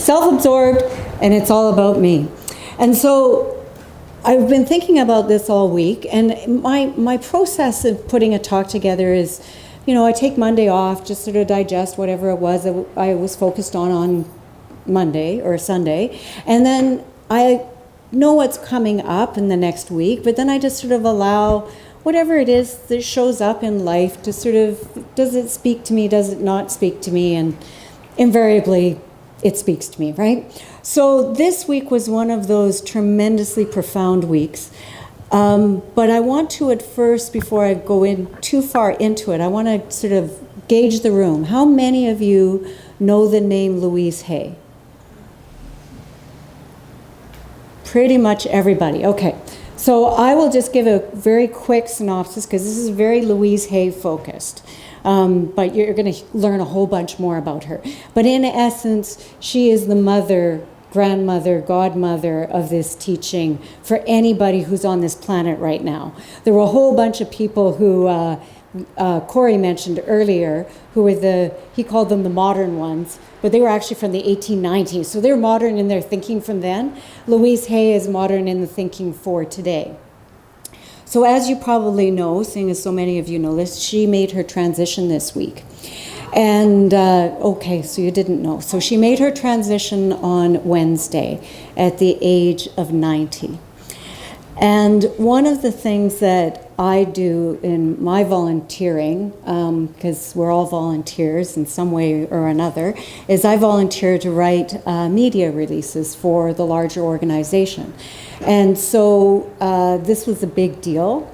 self-absorbed, and it's all about me. And so I've been thinking about this all week, and my process of putting a talk together is, I take Monday off, just sort of digest whatever it was that I was focused on Monday or Sunday, and then I know what's coming up in the next week, but then I just sort of allow whatever it is that shows up in life to sort of, does it speak to me, does it not speak to me, and invariably it speaks to me, right? So this week was one of those tremendously profound weeks. But I want to at first, before I go in too far into it, I want to sort of gauge the room. How many of you know the name Louise Hay? Pretty much everybody. Okay. So I will just give a very quick synopsis because this is very Louise Hay focused. But you're going to learn a whole bunch more about her. But in essence, she is the mother, grandmother, godmother of this teaching for anybody who's on this planet right now. There were a whole bunch of people who Corey mentioned earlier, who were he called them the modern ones, but they were actually from the 1890s. So they're modern in their thinking from then. Louise Hay is modern in the thinking for today. So as you probably know, seeing as so many of you know this, she made her transition this week. And, okay, so you didn't know. So she made her transition on Wednesday at the age of 90. And one of the things that I do in my volunteering, because we're all volunteers in some way or another, is I volunteer to write media releases for the larger organization. And so this was a big deal,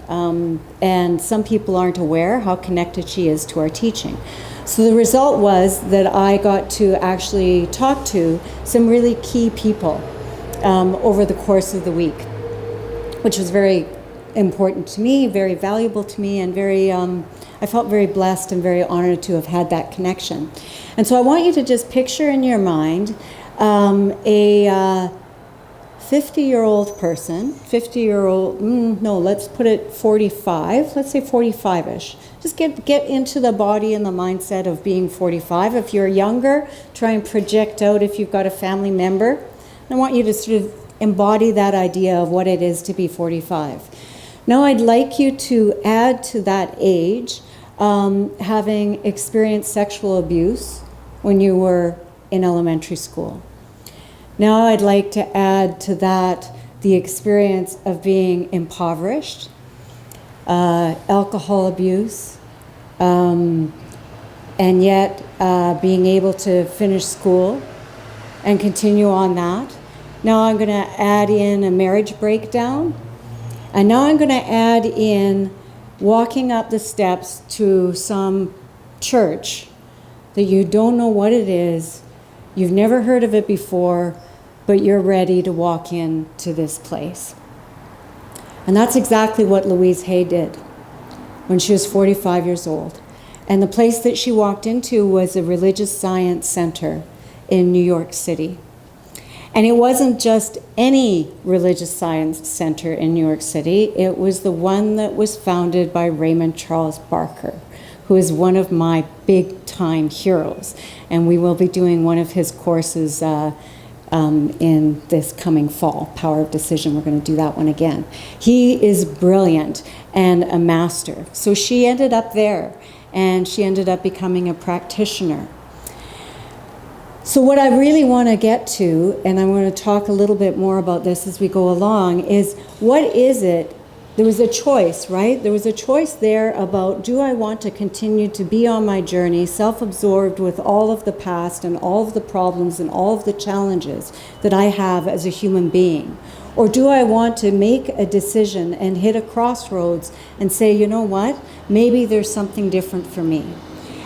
and some people aren't aware how connected she is to our teaching. So the result was that I got to actually talk to some really key people over the course of the week, which was very important to me, very valuable to me, and I felt very blessed and very honored to have had that connection. And so I want you to just picture in your mind a 50-year-old person, let's put it 45, let's say 45-ish. Just get into the body and the mindset of being 45. If you're younger, try and project out if you've got a family member. And I want you to sort of embody that idea of what it is to be 45. Now I'd like you to add to that age having experienced sexual abuse when you were in elementary school. Now I'd like to add to that the experience of being impoverished, alcohol abuse, and yet being able to finish school and continue on that. Now I'm going to add in a marriage breakdown. And now I'm going to add in walking up the steps to some church that you don't know what it is, you've never heard of it before, but you're ready to walk into this place. And that's exactly what Louise Hay did when she was 45 years old. And the place that she walked into was a religious science center in New York City. And it wasn't just any religious science center in New York City. It was the one that was founded by Raymond Charles Barker, who is one of my big-time heroes. And we will be doing one of his courses in this coming fall, Power of Decision. We're going to do that one again. He is brilliant and a master. So she ended up there, and she ended up becoming a practitioner. So what I really want to get to, and I'm going to talk a little bit more about this as we go along, is what is it? There was a choice, right? There was a choice there about, do I want to continue to be on my journey, self-absorbed with all of the past and all of the problems and all of the challenges that I have as a human being? Or do I want to make a decision and hit a crossroads and say, you know what? Maybe there's something different for me.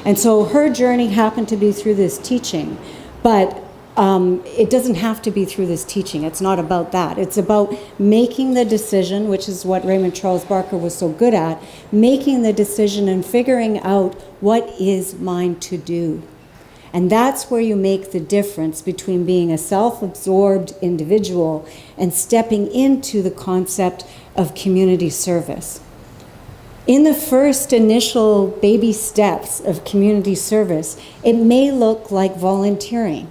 And so her journey happened to be through this teaching. But it doesn't have to be through this teaching. It's not about that. It's about making the decision, which is what Raymond Charles Barker was so good at, making the decision and figuring out what is mine to do. And that's where you make the difference between being a self-absorbed individual and stepping into the concept of community service. In the first initial baby steps of community service, it may look like volunteering.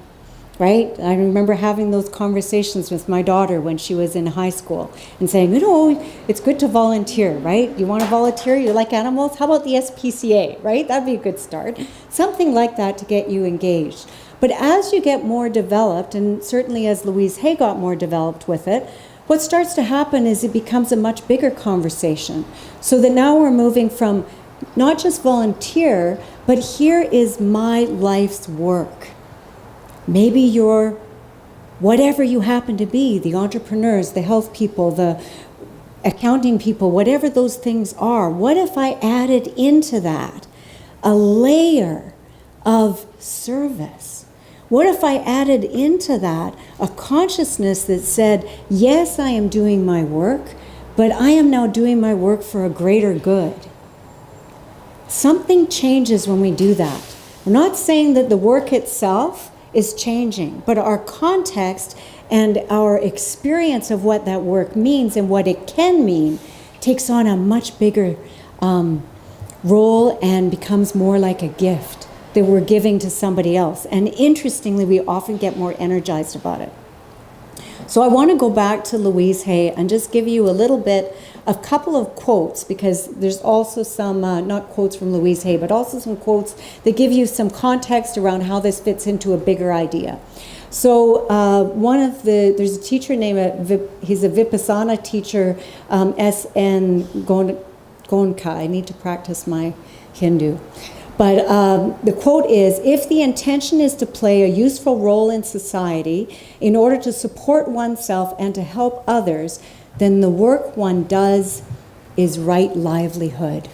right? I remember having those conversations with my daughter when she was in high school and saying, it's good to volunteer, right? You want to volunteer? You like animals? How about the SPCA, right? That'd be a good start. Something like that to get you engaged. But as you get more developed, and certainly as Louise Hay got more developed with it, what starts to happen is it becomes a much bigger conversation. So that now we're moving from not just volunteer, but here is my life's work. Maybe you're whatever you happen to be, the entrepreneurs, the health people, the accounting people, whatever those things are. What if I added into that a layer of service? What if I added into that a consciousness that said, yes, I am doing my work, but I am now doing my work for a greater good? Something changes when we do that. I'm not saying that the work itself is changing, but our context and our experience of what that work means and what it can mean takes on a much bigger role and becomes more like a gift that we're giving to somebody else. And interestingly, we often get more energized about it. So I want to go back to Louise Hay and just give you a couple of quotes, because there's also some, not quotes from Louise Hay, but also some quotes that give you some context around how this fits into a bigger idea. So there's a teacher named, he's a Vipassana teacher, S.N. Gonka. I need to practice my Hindu. But the quote is, if the intention is to play a useful role in society in order to support oneself and to help others, then the work one does is right livelihood.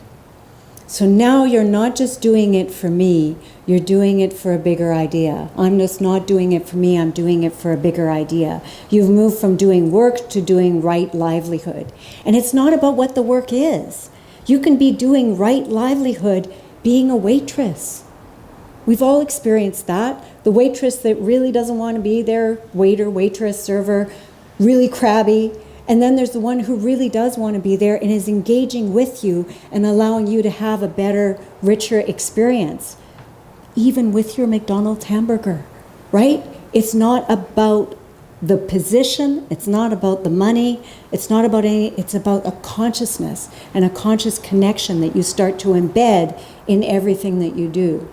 So now you're not just doing it for me, you're doing it for a bigger idea. I'm just not doing it for me, I'm doing it for a bigger idea. You've moved from doing work to doing right livelihood. And it's not about what the work is. You can be doing right livelihood being a waitress. We've all experienced that. The waitress that really doesn't want to be there, waiter, waitress, server, really crabby. And then there's the one who really does want to be there and is engaging with you and allowing you to have a better, richer experience. Even with your McDonald's hamburger, right? It's not about the position, it's not about the money, it's about a consciousness and a conscious connection that you start to embed in everything that you do.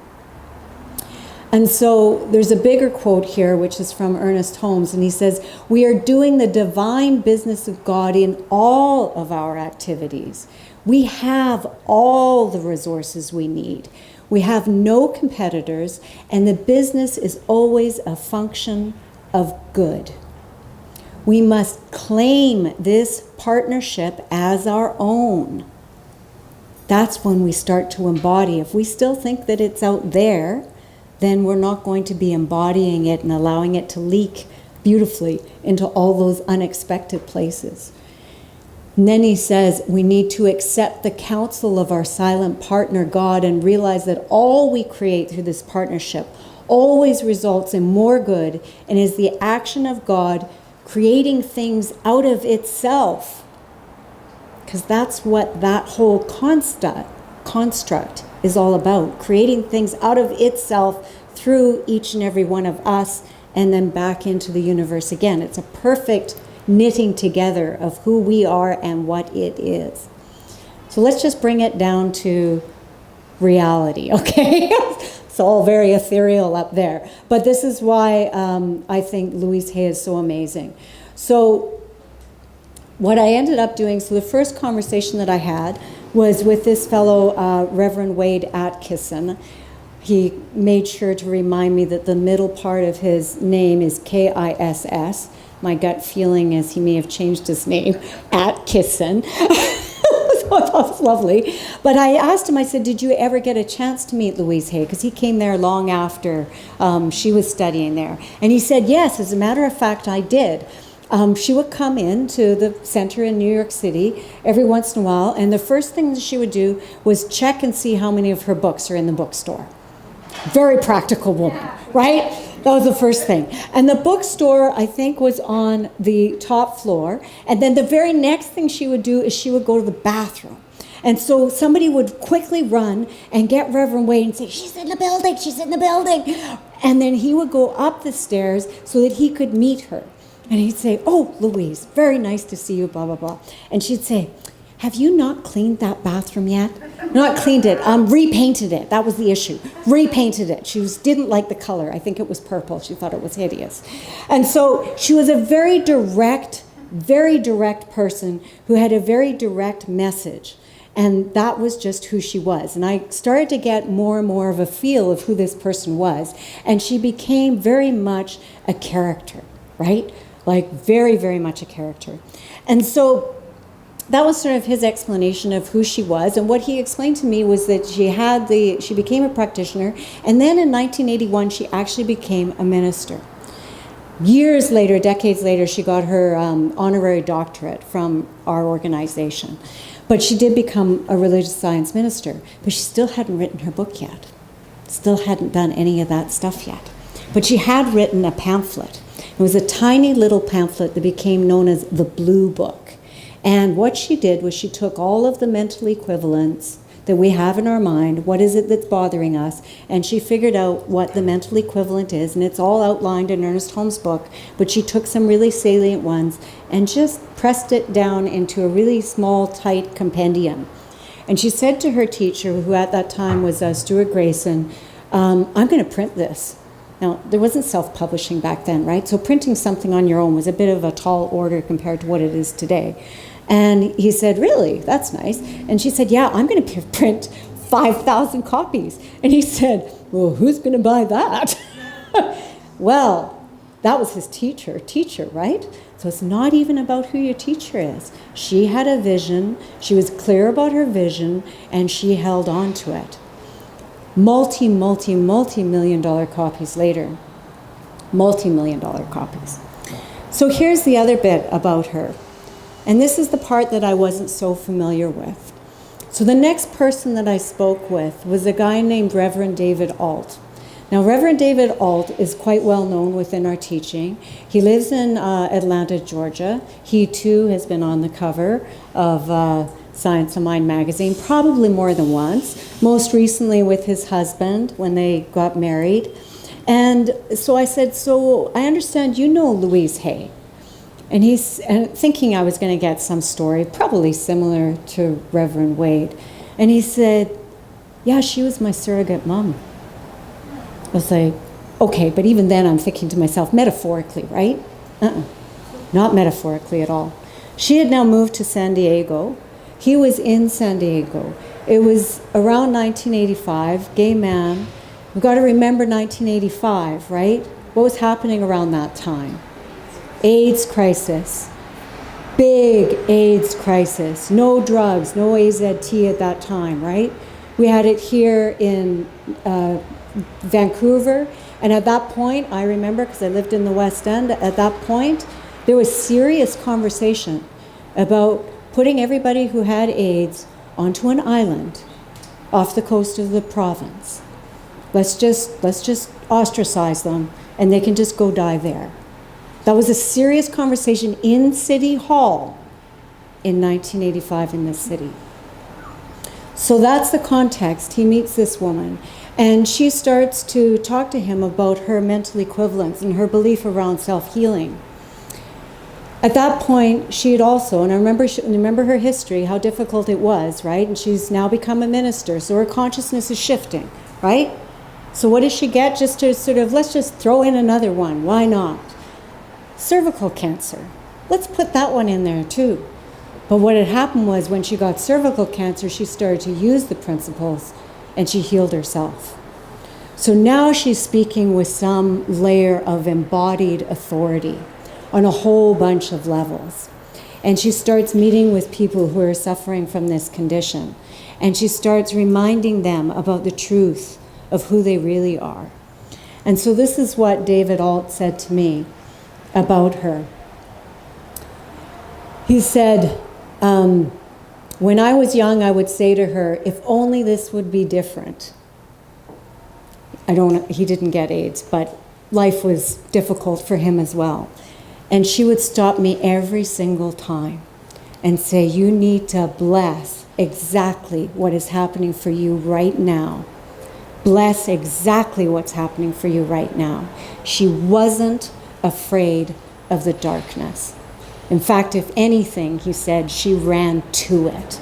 And so there's a bigger quote here, which is from Ernest Holmes, and he says, "We are doing the divine business of God in all of our activities. We have all the resources we need. We have no competitors, and the business is always a function of good. We must claim this partnership as our own." That's when we start to embody. If we still think that it's out there, then we're not going to be embodying it and allowing it to leak beautifully into all those unexpected places. And then he says, we need to accept the counsel of our silent partner, God, and realize that all we create through this partnership always results in more good and is the action of God creating things out of itself. Because that's what that whole construct is all about, creating things out of itself through each and every one of us and then back into the universe again. It's a perfect knitting together of who we are and what it is. So let's just bring it down to reality, okay? It's all very ethereal up there. But this is why I think Louise Hay is so amazing. So what I ended up doing, so the first conversation that I had was with this fellow, Reverend Wade Atkinson. He made sure to remind me that the middle part of his name is Kiss. My gut feeling is he may have changed his name, Atkinson. So that was lovely. But I asked him, I said, did you ever get a chance to meet Louise Hay? Because he came there long after she was studying there. And he said, yes, as a matter of fact, I did. She would come in to the center in New York City every once in a while, and the first thing that she would do was check and see how many of her books are in the bookstore. Very practical woman, right? That was the first thing. And the bookstore, I think, was on the top floor. And then the very next thing she would do is she would go to the bathroom. And so somebody would quickly run and get Reverend Wade and say, she's in the building, she's in the building. And then he would go up the stairs so that he could meet her. And he'd say, "Oh, Louise, very nice to see you, blah, blah, blah." And she'd say, "Have you not cleaned that bathroom yet?" Not cleaned it, repainted it. That was the issue. Repainted it. She didn't like the color. I think it was purple. She thought it was hideous. And so she was a very direct person who had a very direct message. And that was just who she was. And I started to get more and more of a feel of who this person was. And she became very much a character, right? Like very, very much a character. And so that was sort of his explanation of who she was. And what he explained to me was that she became a practitioner. And then in 1981, she actually became a minister. Years later, decades later, she got her honorary doctorate from our organization. But she did become a religious science minister, but she still hadn't written her book yet. Still hadn't done any of that stuff yet. But she had written a pamphlet. It was a tiny little pamphlet that became known as the Blue Book. And what she did was she took all of the mental equivalents that we have in our mind, what is it that's bothering us, and she figured out what the mental equivalent is, and it's all outlined in Ernest Holmes' book, but she took some really salient ones and just pressed it down into a really small, tight compendium. And she said to her teacher, who at that time was Stuart Grayson, "I'm going to print this." Now, there wasn't self-publishing back then, right? So printing something on your own was a bit of a tall order compared to what it is today. And he said, "Really? That's nice." And she said, "Yeah, I'm going to print 5,000 copies." And he said, "Well, who's going to buy that?" Well, that was his teacher, right? So it's not even about who your teacher is. She had a vision, she was clear about her vision, and she held on to it. Multi-million dollar copies later. Multi-million dollar copies. So here's the other bit about her. And this is the part that I wasn't so familiar with. So the next person that I spoke with was a guy named Reverend David Alt. Now, Reverend David Alt is quite well known within our teaching. He lives in Atlanta, Georgia. He too has been on the cover of Science of Mind magazine, probably more than once, most recently with his husband when they got married. And so I said, "So I understand you know Louise Hay." And he's thinking I was going to get some story, probably similar to Reverend Wade. And he said, "Yeah, she was my surrogate mom." I was like, okay, but even then I'm thinking to myself, metaphorically, right? Not metaphorically at all. She had now moved to San Diego. He was in San Diego. It was around 1985, gay man. We've got to remember 1985, right? What was happening around that time? AIDS crisis. Big AIDS crisis. No drugs, no AZT at that time, right? We had it here in Vancouver, and at that point, I remember, because I lived in the West End, at that point, there was serious conversation about putting everybody who had AIDS onto an island off the coast of the province. Let's just ostracize them, and they can just go die there. That was a serious conversation in City Hall in 1985 in this city. So that's the context. He meets this woman, and she starts to talk to him about her mental equivalence and her belief around self-healing. At that point, she had also, and I remember her history, how difficult it was, right? And she's now become a minister, so her consciousness is shifting, right? So what does she get? Just to sort of, let's just throw in another one. Why not? Cervical cancer. Let's put that one in there too. But what had happened was when she got cervical cancer, she started to use the principles and she healed herself. So now she's speaking with some layer of embodied authority on a whole bunch of levels. And she starts meeting with people who are suffering from this condition. And she starts reminding them about the truth of who they really are. And so this is what David Alt said to me about her. He said, when I was young, I would say to her, if only this would be different. He didn't get AIDS, but life was difficult for him as well. And she would stop me every single time and say, you need to bless exactly what is happening for you right now. bless exactly what's happening for you right now. She wasn't afraid of the darkness. In fact, if anything, he said, she ran to it.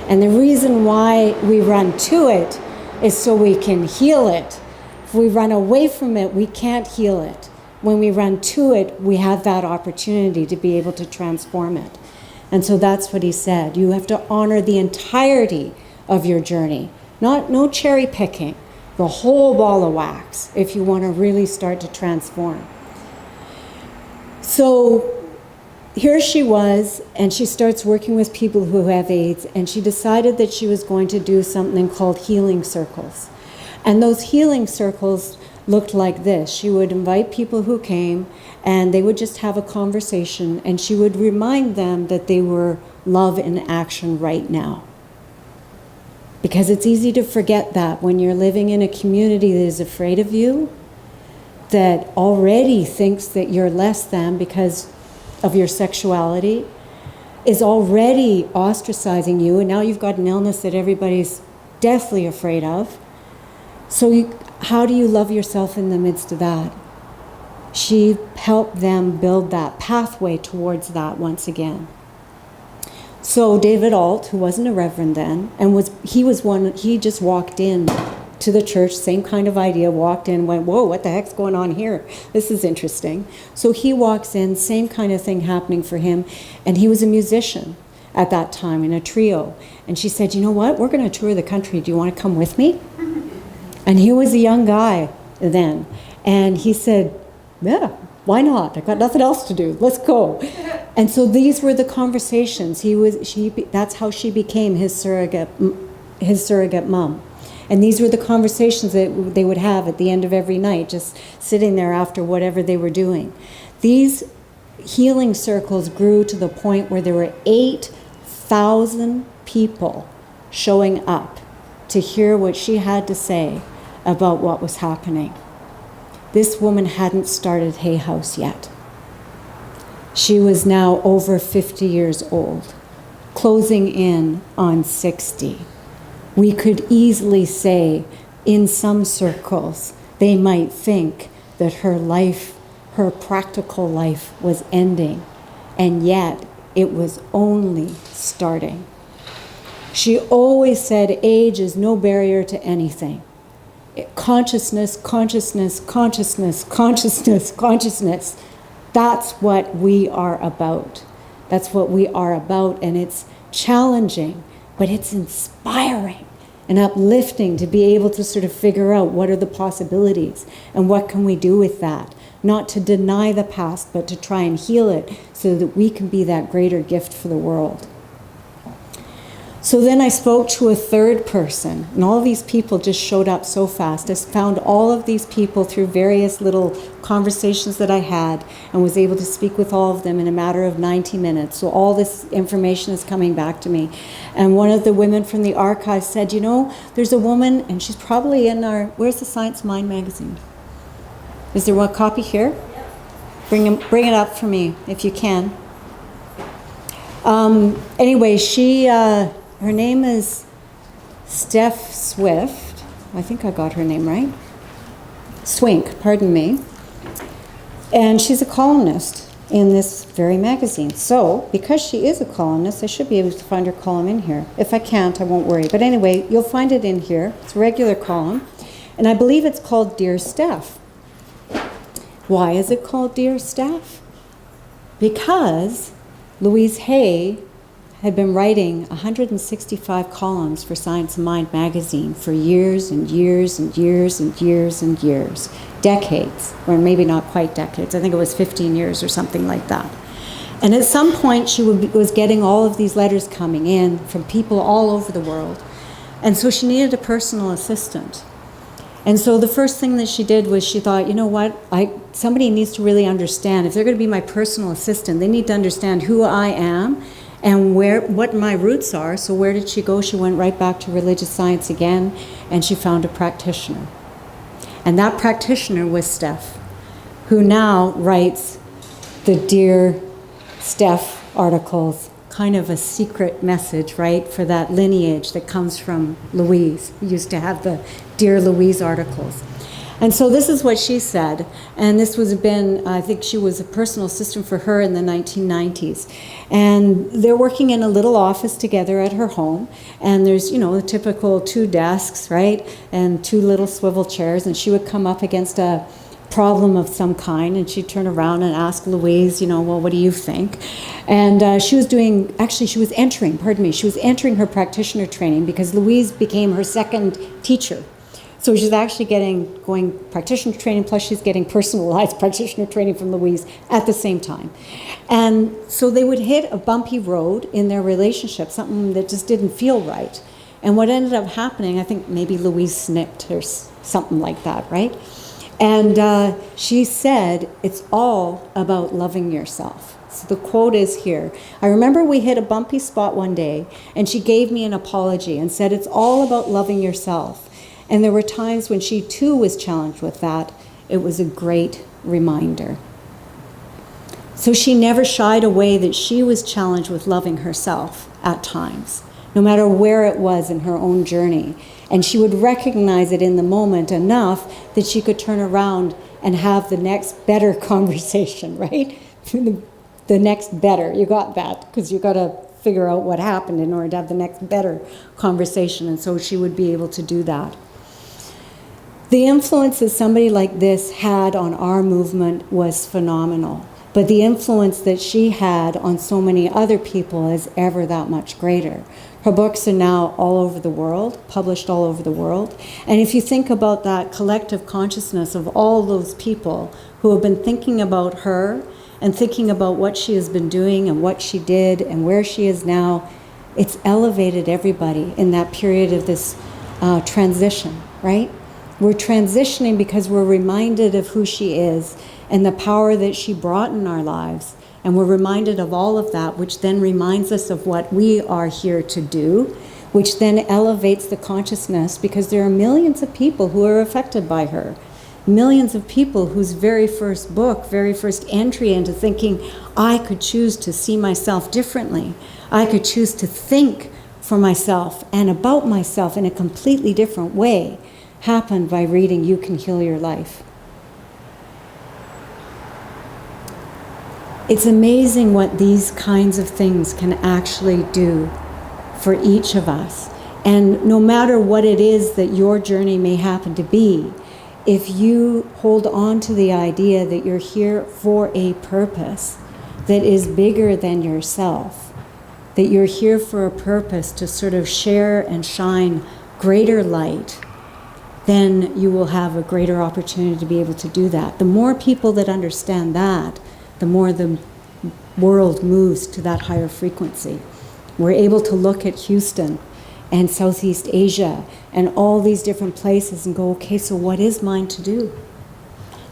And the reason why we run to it is so we can heal it. If we run away from it, we can't heal it. When we run to it, we have that opportunity to be able to transform it. And so that's what he said. You have to honor the entirety of your journey. No cherry picking, the whole ball of wax, if you want to really start to transform. So here she was, and she starts working with people who have AIDS, and she decided that she was going to do something called healing circles. And those healing circles looked like this. She would invite people who came, and they would just have a conversation, and she would remind them that they were love in action right now. Because it's easy to forget that when you're living in a community that is afraid of you, that already thinks that you're less than because of your sexuality, is already ostracizing you, and now you've got an illness that everybody's deathly afraid of. So how do you love yourself in the midst of that? She helped them build that pathway towards that once again. So David Alt, who wasn't a reverend then, and he just walked in to the church, same kind of idea, walked in, went, whoa, what the heck's going on here? This is interesting. So he walks in, same kind of thing happening for him, and he was a musician at that time in a trio. And she said, you know what, we're going to tour the country. Do you want to come with me? And he was a young guy then. And he said, yeah, why not? I've got nothing else to do. Let's go. And so these were the conversations. That's how she became his surrogate mom. And these were the conversations that they would have at the end of every night, just sitting there after whatever they were doing. These healing circles grew to the point where there were 8,000 people showing up to hear what she had to say about what was happening. This woman hadn't started Hay House yet. She was now over 50 years old, closing in on 60. We could easily say, in some circles, they might think that her life, her practical life, was ending, and yet it was only starting. She always said age is no barrier to anything. Consciousness, consciousness, consciousness, consciousness, consciousness. That's what we are about. That's what we are about, and it's challenging, but it's inspiring and uplifting to be able to sort of figure out what are the possibilities and what can we do with that. Not to deny the past, but to try and heal it so that we can be that greater gift for the world. So then I spoke to a third person, and all of these people just showed up so fast. I found all of these people through various little conversations that I had and was able to speak with all of them in a matter of 90 minutes. So all this information is coming back to me. And one of the women from the archive said, you know, there's a woman, and she's probably in where's the Science Mind magazine? Is there one copy here? Bring it up for me if you can. Anyway, her name is Steph Swift. I think I got her name right. Swink, pardon me. And she's a columnist in this very magazine. So, because she is a columnist, I should be able to find her column in here. If I can't, I won't worry. But anyway, you'll find it in here. It's a regular column. And I believe it's called Dear Steph. Why is it called Dear Steph? Because Louise Hay had been writing 165 columns for Science and Mind magazine for years and years and years and years and years. Decades, or maybe not quite decades. I think it was 15 years or something like that. And at some point she was getting all of these letters coming in from people all over the world. And so she needed a personal assistant. And so the first thing that she did was she thought, you know what, somebody needs to really understand. If they're going to be my personal assistant, they need to understand who I am and what my roots are. So where did she go? She went right back to religious science again, and she found a practitioner. And that practitioner was Steph, who now writes the Dear Steph articles kind of a secret message, right, for that lineage that comes from Louise. We used to have the Dear Louise articles. And so this is what she said, and this was I think she was a personal assistant for her in the 1990s. And they're working in a little office together at her home, and there's, the typical 2 desks, right, and 2 little swivel chairs, and she would come up against a problem of some kind, and she'd turn around and ask Louise, well, what do you think? And she was entering her practitioner training because Louise became her second teacher. So she's actually going practitioner training, plus she's getting personalized practitioner training from Louise at the same time. And so they would hit a bumpy road in their relationship, something that just didn't feel right. And what ended up happening, I think maybe Louise snipped or something like that, right? And she said, it's all about loving yourself. So the quote is here. I remember we hit a bumpy spot one day, and she gave me an apology and said, it's all about loving yourself. And there were times when she too was challenged with that. It was a great reminder. So she never shied away that she was challenged with loving herself at times, no matter where it was in her own journey. And she would recognize it in the moment enough that she could turn around and have the next better conversation, right? The next better, you got that, because you got to figure out what happened in order to have the next better conversation. And so she would be able to do that. The influence that somebody like this had on our movement was phenomenal. But the influence that she had on so many other people is ever that much greater. Her books are now all over the world, published all over the world. And if you think about that collective consciousness of all those people who have been thinking about her and thinking about what she has been doing and what she did and where she is now, it's elevated everybody in that period of this transition, right? We're transitioning because we're reminded of who she is and the power that she brought in our lives. And we're reminded of all of that, which then reminds us of what we are here to do, which then elevates the consciousness, because there are millions of people who are affected by her. Millions of people whose very first book, very first entry into thinking, I could choose to see myself differently. I could choose to think for myself and about myself in a completely different way, happened by reading You Can Heal Your Life. It's amazing what these kinds of things can actually do for each of us. And no matter what it is that your journey may happen to be, if you hold on to the idea that you're here for a purpose that is bigger than yourself, that you're here for a purpose to sort of share and shine greater light, then you will have a greater opportunity to be able to do that. The more people that understand that, the more the world moves to that higher frequency. We're able to look at Houston and Southeast Asia and all these different places and go, okay, so what is mine to do?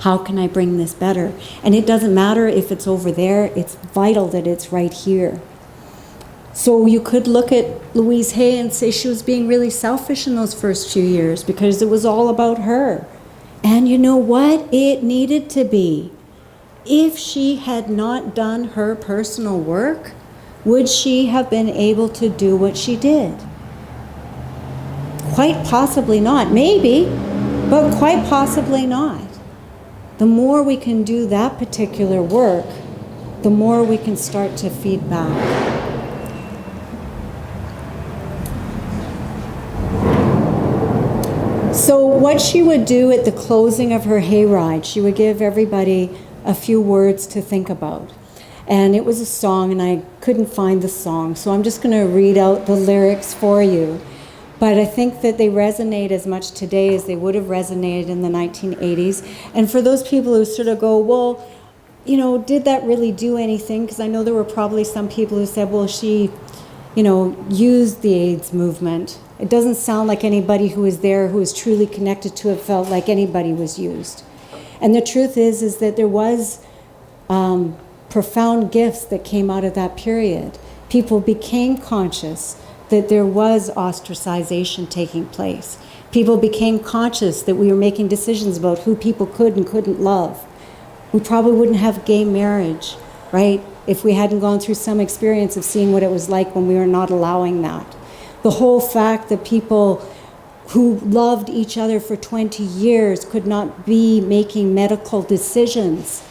How can I bring this better? And it doesn't matter if it's over there, it's vital that it's right here. So you could look at Louise Hay and say she was being really selfish in those first few years because it was all about her. And you know what? It needed to be. If she had not done her personal work, would she have been able to do what she did? Quite possibly not. Maybe, but quite possibly not. The more we can do that particular work, the more we can start to feed back. So what she would do at the closing of her hayride, she would give everybody a few words to think about. And it was a song, and I couldn't find the song, so I'm just going to read out the lyrics for you. But I think that they resonate as much today as they would have resonated in the 1980s. And for those people who sort of go, well, you know, did that really do anything? Because I know there were probably some people who said, well, she, you know, used the AIDS movement. It doesn't sound like anybody who was there, who was truly connected to it, felt like anybody was used. And the truth is that there was profound gifts that came out of that period. People became conscious that there was ostracization taking place. People became conscious that we were making decisions about who people could and couldn't love. We probably wouldn't have gay marriage, right? if we hadn't gone through some experience of seeing what it was like when we were not allowing that. The whole fact that people who loved each other for 20 years could not be making medical decisions.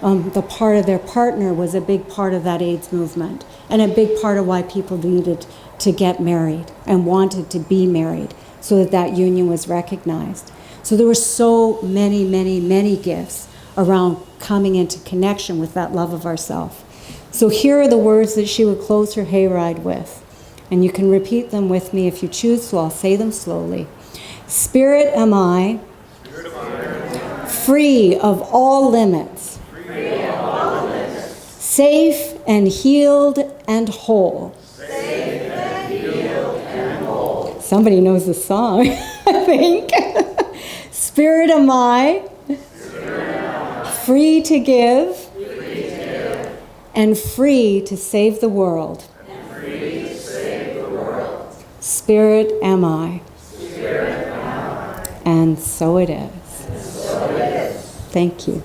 The part of their partner was a big part of that AIDS movement, and a big part of why people needed to get married and wanted to be married, so that that union was recognized. So there were so many, many, many gifts around coming into connection with that love of ourself. So here are the words that she would close her hayride with. And you can repeat them with me if you choose to. I'll say them slowly. Spirit am I, free of all limits, safe and healed and whole. Somebody knows the song, I think. Spirit am I, free to give, and free to save the world. Spirit am I. And so it is. Thank you.